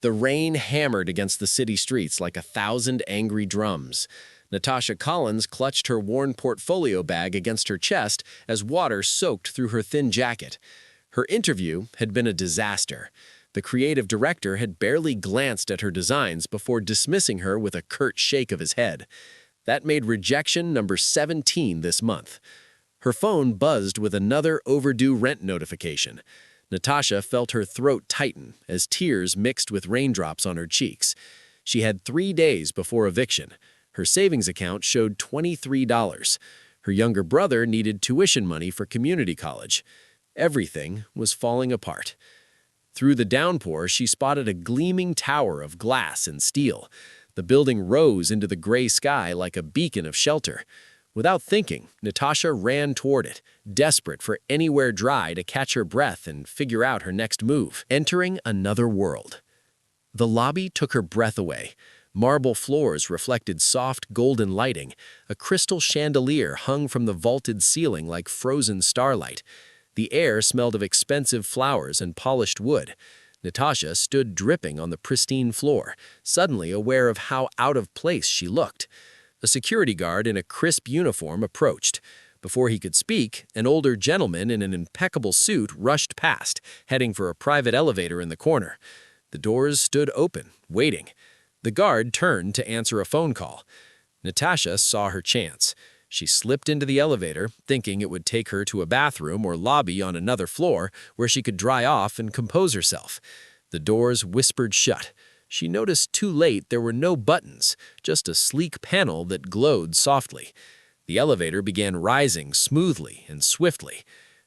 The rain hammered against the city streets like 1,000 angry drums. Natasha Collins clutched her worn portfolio bag against her chest as water soaked through her thin jacket. Her interview had been a disaster. The creative director had barely glanced at her designs before dismissing her with a curt shake of his head. That made rejection number 17 this month. Her phone buzzed with another overdue rent notification. Natasha felt her throat tighten as tears mixed with raindrops on her cheeks. She had 3 days before eviction. Her savings account showed $23. Her younger brother needed tuition money for community college. Everything was falling apart. Through the downpour, she spotted a gleaming tower of glass and steel. The building rose into the gray sky like a beacon of shelter. Without thinking, Natasha ran toward it, desperate for anywhere dry to catch her breath and figure out her next move, entering another world. The lobby took her breath away. Marble floors reflected soft golden lighting. A crystal chandelier hung from the vaulted ceiling like frozen starlight. The air smelled of expensive flowers and polished wood. Natasha stood dripping on the pristine floor, suddenly aware of how out of place she looked. A security guard in a crisp uniform approached. Before he could speak, an older gentleman in an impeccable suit rushed past, heading for a private elevator in the corner. The doors stood open, waiting. The guard turned to answer a phone call. Natasha saw her chance. She slipped into the elevator, thinking it would take her to a bathroom or lobby on another floor where she could dry off and compose herself. The doors whispered shut. She noticed too late there were no buttons, just a sleek panel that glowed softly. The elevator began rising smoothly and swiftly.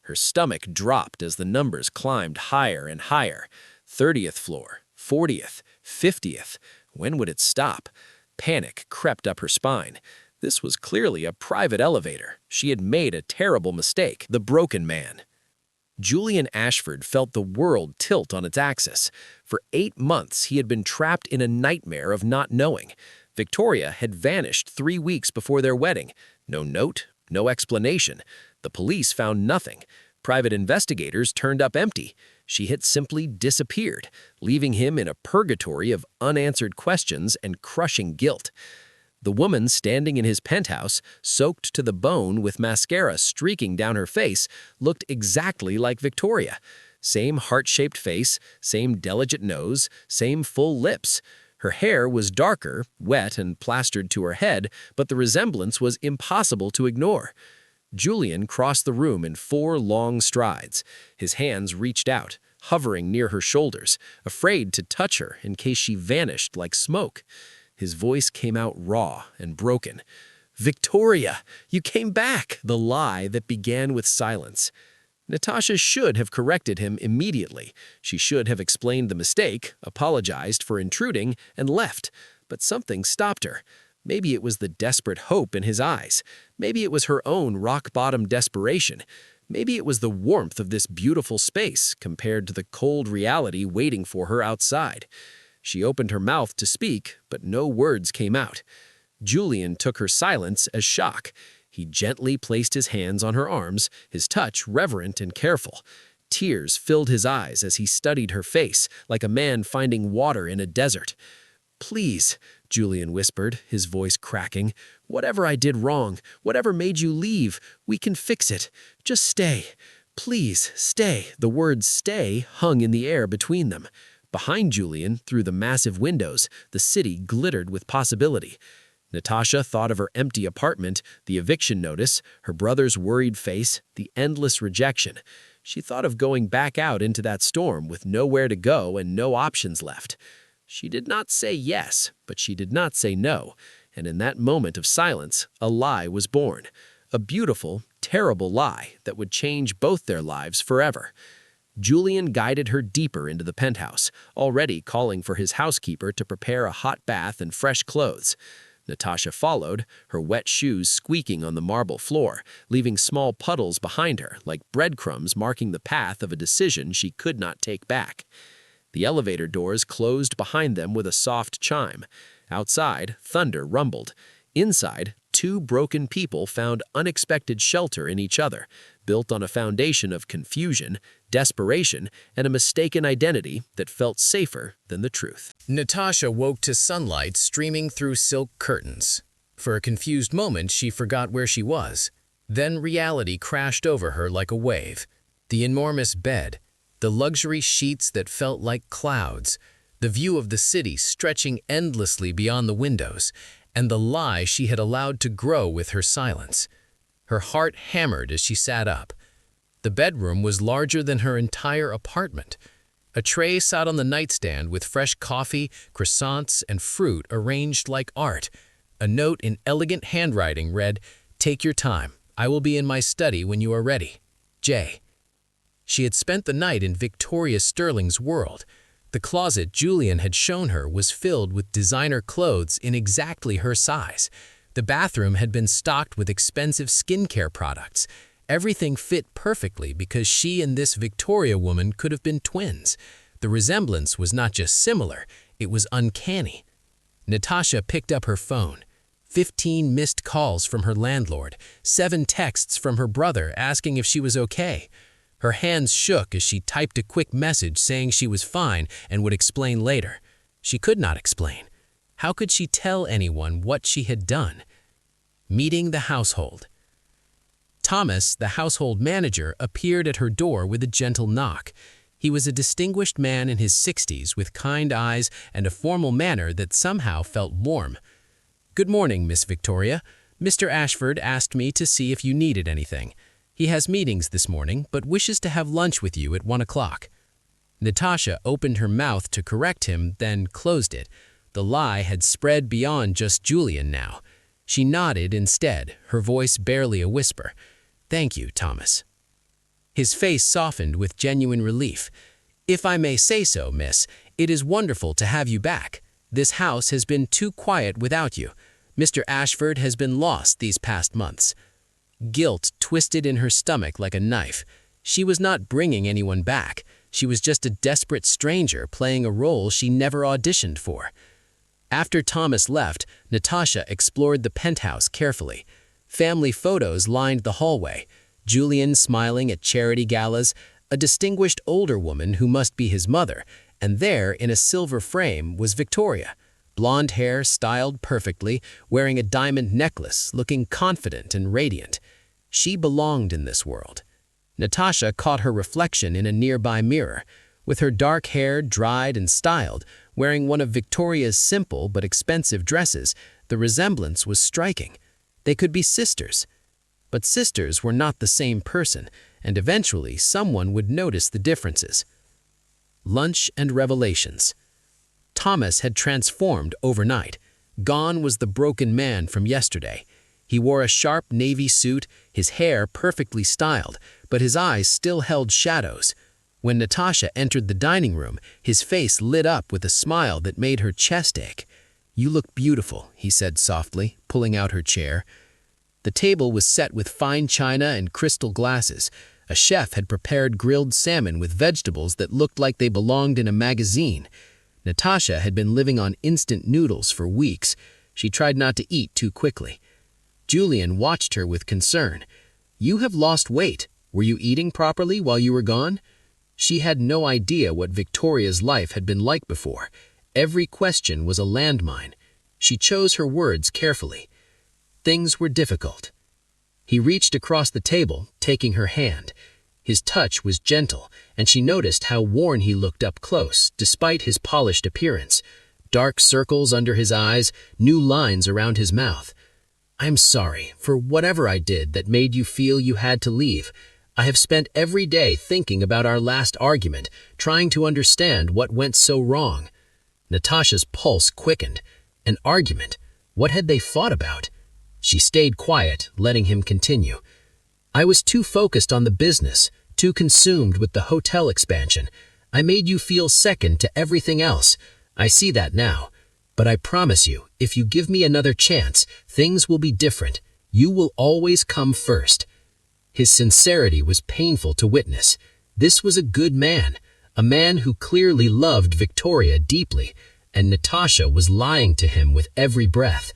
Her stomach dropped as the numbers climbed higher and higher. 30th floor, 40th, 50th. When would it stop? Panic crept up her spine. This was clearly a private elevator. She had made a terrible mistake. The broken man. Julian Ashford felt the world tilt on its axis. For 8 months, he had been trapped in a nightmare of not knowing. Victoria had vanished 3 weeks before their wedding. No note, no explanation. The police found nothing. Private investigators turned up empty. She had simply disappeared, leaving him in a purgatory of unanswered questions and crushing guilt. The woman standing in his penthouse, soaked to the bone with mascara streaking down her face, looked exactly like Victoria. Same heart-shaped face, same delicate nose, same full lips. Her hair was darker, wet and plastered to her head, but the resemblance was impossible to ignore. Julian crossed the room in 4 long strides. His hands reached out, hovering near her shoulders, afraid to touch her in case she vanished like smoke. His voice came out raw and broken. "Victoria, you came back!" The lie that began with silence. Natasha should have corrected him immediately. She should have explained the mistake, apologized for intruding, and left. But something stopped her. Maybe it was the desperate hope in his eyes. Maybe it was her own rock-bottom desperation. Maybe it was the warmth of this beautiful space compared to the cold reality waiting for her outside. She opened her mouth to speak, but no words came out. Julian took her silence as shock. He gently placed his hands on her arms, his touch reverent and careful. Tears filled his eyes as he studied her face, like a man finding water in a desert. "Please," Julian whispered, his voice cracking, "whatever I did wrong, whatever made you leave, we can fix it. Just stay. Please, stay." The word "stay" hung in the air between them. Behind Julian, through the massive windows, the city glittered with possibility. Natasha thought of her empty apartment, the eviction notice, her brother's worried face, the endless rejection. She thought of going back out into that storm with nowhere to go and no options left. She did not say yes, but she did not say no, and in that moment of silence, a lie was born. A beautiful, terrible lie that would change both their lives forever. Julian guided her deeper into the penthouse, already calling for his housekeeper to prepare a hot bath and fresh clothes. Natasha followed, her wet shoes squeaking on the marble floor, leaving small puddles behind her, like breadcrumbs marking the path of a decision she could not take back. The elevator doors closed behind them with a soft chime. Outside, thunder rumbled. Inside, 2 broken people found unexpected shelter in each other, built on a foundation of confusion, desperation, and a mistaken identity that felt safer than the truth. Natasha woke to sunlight streaming through silk curtains. For a confused moment, she forgot where she was. Then reality crashed over her like a wave. The enormous bed, the luxury sheets that felt like clouds, the view of the city stretching endlessly beyond the windows, and the lie she had allowed to grow with her silence. Her heart hammered as she sat up. The bedroom was larger than her entire apartment. A tray sat on the nightstand with fresh coffee, croissants, and fruit arranged like art. A note in elegant handwriting read, "Take your time. I will be in my study when you are ready. Jay." She had spent the night in Victoria Sterling's world. The closet Julian had shown her was filled with designer clothes in exactly her size. The bathroom had been stocked with expensive skincare products. Everything fit perfectly because she and this Victoria woman could have been twins. The resemblance was not just similar, it was uncanny. Natasha picked up her phone. 15 missed calls from her landlord, 7 texts from her brother asking if she was okay. Her hands shook as she typed a quick message saying she was fine and would explain later. She could not explain. How could she tell anyone what she had done? Meeting the household. Thomas, the household manager, appeared at her door with a gentle knock. He was a distinguished man in his 60s with kind eyes and a formal manner that somehow felt warm. "Good morning, Miss Victoria. Mr. Ashford asked me to see if you needed anything. He has meetings this morning, but wishes to have lunch with you at 1 o'clock. Natasha opened her mouth to correct him, then closed it. The lie had spread beyond just Julian now. She nodded instead, her voice barely a whisper. "Thank you, Thomas." His face softened with genuine relief. "If I may say so, miss, it is wonderful to have you back. This house has been too quiet without you. Mr. Ashford has been lost these past months." Guilt twisted in her stomach like a knife. She was not bringing anyone back. She was just a desperate stranger playing a role she never auditioned for. After Thomas left, Natasha explored the penthouse carefully. Family photos lined the hallway. Julian smiling at charity galas, a distinguished older woman who must be his mother, and there, in a silver frame, was Victoria. Blonde hair styled perfectly, wearing a diamond necklace, looking confident and radiant. She belonged in this world. Natasha caught her reflection in a nearby mirror. With her dark hair dried and styled, wearing one of Victoria's simple but expensive dresses, the resemblance was striking. They could be sisters. But sisters were not the same person, and eventually someone would notice the differences. Lunch and revelations. Thomas had transformed overnight. Gone was the broken man from yesterday. He wore a sharp navy suit, his hair perfectly styled, but his eyes still held shadows. When Natasha entered the dining room, his face lit up with a smile that made her chest ache. "You look beautiful," he said softly, pulling out her chair. The table was set with fine china and crystal glasses. A chef had prepared grilled salmon with vegetables that looked like they belonged in a magazine. Natasha had been living on instant noodles for weeks. She tried not to eat too quickly. Julian watched her with concern. "You have lost weight. Were you eating properly while you were gone?" She had no idea what Victoria's life had been like before. Every question was a landmine. She chose her words carefully. Things were difficult. He reached across the table, taking her hand. His touch was gentle, and she noticed how worn he looked up close, despite his polished appearance. Dark circles under his eyes, new lines around his mouth. "I'm sorry for whatever I did that made you feel you had to leave. I have spent every day thinking about our last argument, trying to understand what went so wrong." Natasha's pulse quickened. An argument? What had they fought about? She stayed quiet, letting him continue. "I was too focused on the business, too consumed with the hotel expansion. I made you feel second to everything else. I see that now. But I promise you, if you give me another chance, things will be different. You will always come first." His sincerity was painful to witness. This was a good man, a man who clearly loved Victoria deeply, and Natasha was lying to him with every breath.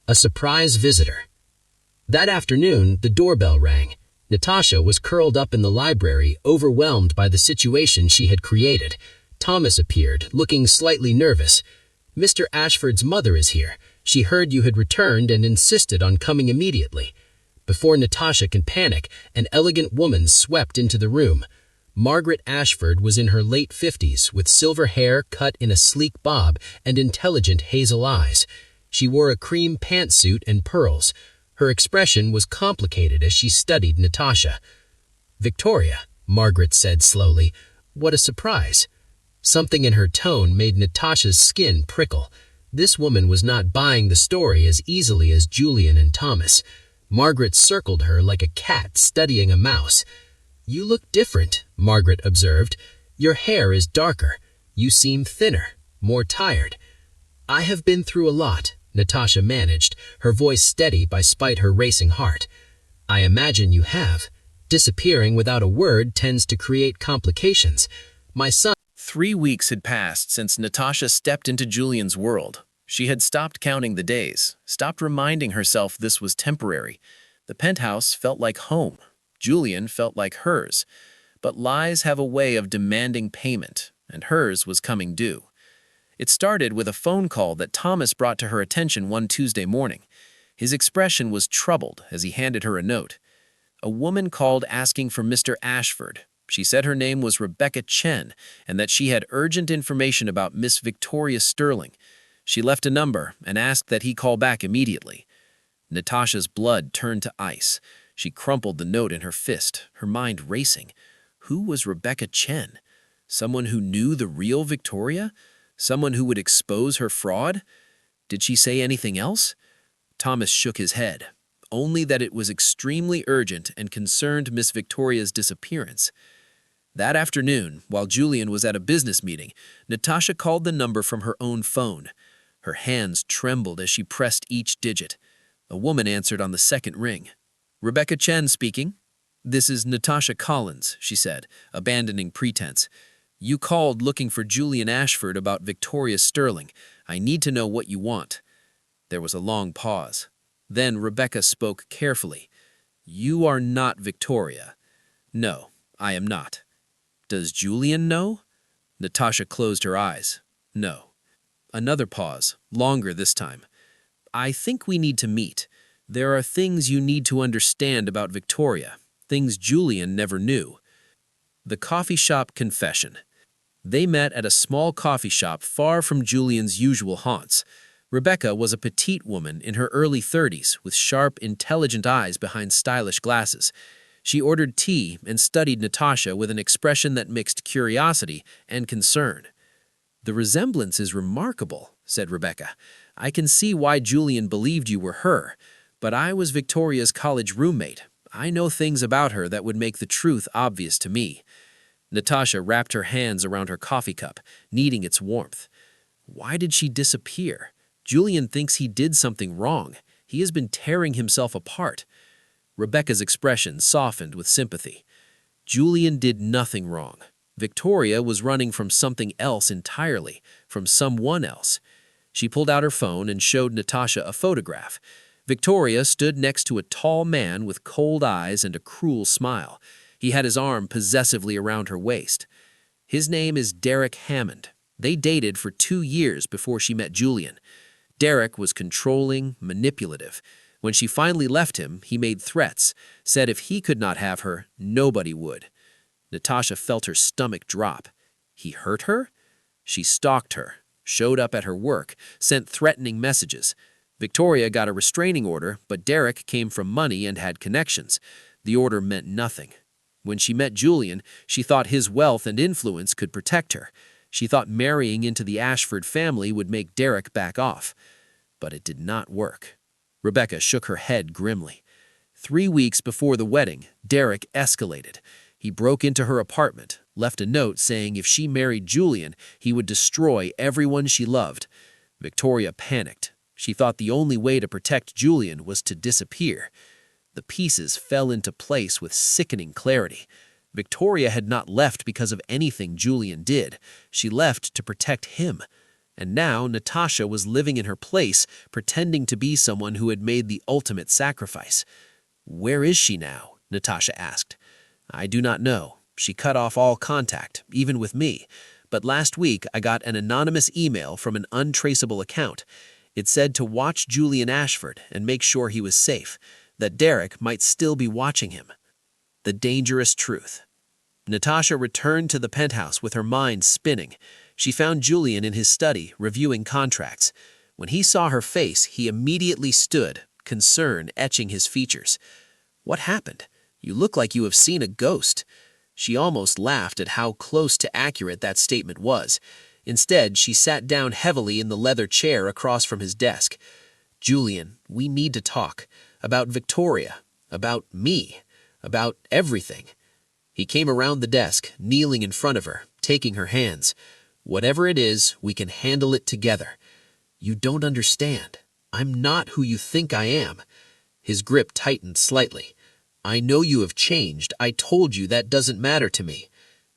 A surprise visitor. That afternoon, the doorbell rang. Natasha was curled up in the library, overwhelmed by the situation she had created. Thomas appeared, looking slightly nervous. "Mr. Ashford's mother is here. She heard you had returned and insisted on coming immediately." Before Natasha can panic, an elegant woman swept into the room. Margaret Ashford was in her late 50s, with silver hair cut in a sleek bob and intelligent hazel eyes. She wore a cream pantsuit and pearls. Her expression was complicated as she studied Natasha. "Victoria," Margaret said slowly, "what a surprise." Something in her tone made Natasha's skin prickle. This woman was not buying the story as easily as Julian and Thomas. Margaret circled her like a cat studying a mouse. "You look different," Margaret observed. "Your hair is darker. You seem thinner, more tired." "I have been through a lot," Natasha managed, her voice steady spite her racing heart. "I imagine you have. Disappearing without a word tends to create complications. My son—" 3 weeks had passed since Natasha stepped into Julian's world. She had stopped counting the days, stopped reminding herself this was temporary. The penthouse felt like home. Julian felt like hers. But lies have a way of demanding payment, and hers was coming due. It started with a phone call that Thomas brought to her attention one Tuesday morning. His expression was troubled as he handed her a note. A woman called asking for Mr. Ashford. She said her name was Rebecca Chen and that she had urgent information about Miss Victoria Sterling. She left a number and asked that he call back immediately. Natasha's blood turned to ice. She crumpled the note in her fist, her mind racing. Who was Rebecca Chen? Someone who knew the real Victoria? Someone who would expose her fraud? Did she say anything else? Thomas shook his head, only that it was extremely urgent and concerned Miss Victoria's disappearance. That afternoon, while Julian was at a business meeting, Natasha called the number from her own phone. Her hands trembled as she pressed each digit. A woman answered on the second ring. "Rebecca Chen speaking." "This is Natasha Collins," she said, abandoning pretense. "You called looking for Julian Ashford about Victoria Sterling. I need to know what you want." There was a long pause. Then Rebecca spoke carefully. "You are not Victoria." "No, I am not." "Does Julian know?" Natasha closed her eyes. "No." Another pause, longer this time. "I think we need to meet. There are things you need to understand about Victoria, things Julian never knew." The coffee shop confession. They met at a small coffee shop far from Julian's usual haunts. Rebecca was a petite woman in her early 30s with sharp, intelligent eyes behind stylish glasses. She ordered tea and studied Natasha with an expression that mixed curiosity and concern. "The resemblance is remarkable," said Rebecca. "I can see why Julian believed you were her, but I was Victoria's college roommate. I know things about her that would make the truth obvious to me." Natasha wrapped her hands around her coffee cup, needing its warmth. Why did she disappear? Julian thinks he did something wrong. He has been tearing himself apart. Rebecca's expression softened with sympathy. Julian did nothing wrong. Victoria was running from something else entirely, from someone else. She pulled out her phone and showed Natasha a photograph. Victoria stood next to a tall man with cold eyes and a cruel smile. He had his arm possessively around her waist. "His name is Derek Hammond. They dated for 2 years before she met Julian. Derek was controlling, manipulative. When she finally left him, he made threats, said if he could not have her, nobody would." Natasha felt her stomach drop. He hurt her? She stalked her, showed up at her work, sent threatening messages. Victoria got a restraining order, but Derek came from money and had connections. The order meant nothing. When she met Julian, she thought his wealth and influence could protect her. She thought marrying into the Ashford family would make Derek back off. But it did not work. Rebecca shook her head grimly. 3 weeks before the wedding, Derek escalated. He broke into her apartment, left a note saying if she married Julian, he would destroy everyone she loved. Victoria panicked. She thought the only way to protect Julian was to disappear. The pieces fell into place with sickening clarity. Victoria had not left because of anything Julian did. She left to protect him. And now Natasha was living in her place, pretending to be someone who had made the ultimate sacrifice. Where is she now? Natasha asked. I do not know. She cut off all contact, even with me. But last week I got an anonymous email from an untraceable account. It said to watch Julian Ashford and make sure he was safe, that Derek might still be watching him. The dangerous truth. Natasha returned to the penthouse with her mind spinning. She found Julian in his study, reviewing contracts. When he saw her face, he immediately stood, concern etching his features. What happened? You look like you have seen a ghost. She almost laughed at how close to accurate that statement was. Instead, she sat down heavily in the leather chair across from his desk. Julian, we need to talk. About Victoria. About me. About everything. He came around the desk, kneeling in front of her, taking her hands. Whatever it is, we can handle it together. You don't understand. I'm not who you think I am. His grip tightened slightly. I know you have changed. I told you that doesn't matter to me.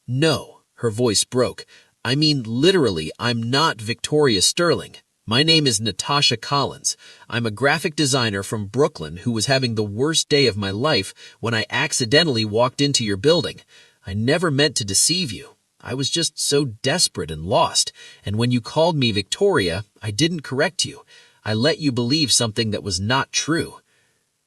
No, her voice broke. I mean, literally, I'm not Victoria Sterling. My name is Natasha Collins. I'm a graphic designer from Brooklyn who was having the worst day of my life when I accidentally walked into your building. I never meant to deceive you. I was just so desperate and lost, and when you called me Victoria, I didn't correct you. I let you believe something that was not true.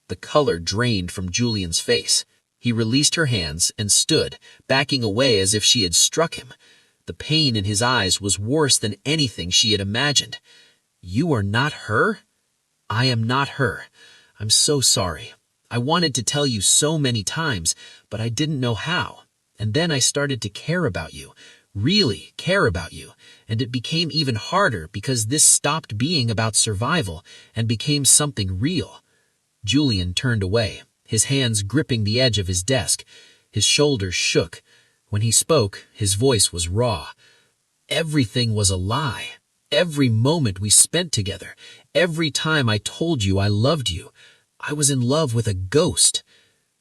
The color drained from Julian's face. He released her hands and stood, backing away as if she had struck him. The pain in his eyes was worse than anything she had imagined. You are not her? I am not her. I'm so sorry. I wanted to tell you so many times, but I didn't know how. And then I started to care about you, really care about you, and it became even harder because this stopped being about survival and became something real. Julian turned away, his hands gripping the edge of his desk. His shoulders shook. When he spoke, his voice was raw. Everything was a lie. Every moment we spent together, every time I told you I loved you, I was in love with a ghost.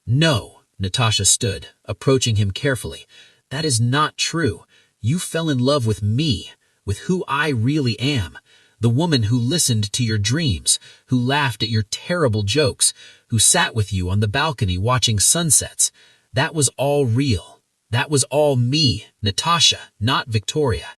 No, Natasha stood, approaching him carefully. That is not true. You fell in love with me, with who I really am. The woman who listened to your dreams, who laughed at your terrible jokes, who sat with you on the balcony watching sunsets. That was all real. That was all me, Natasha, not Victoria.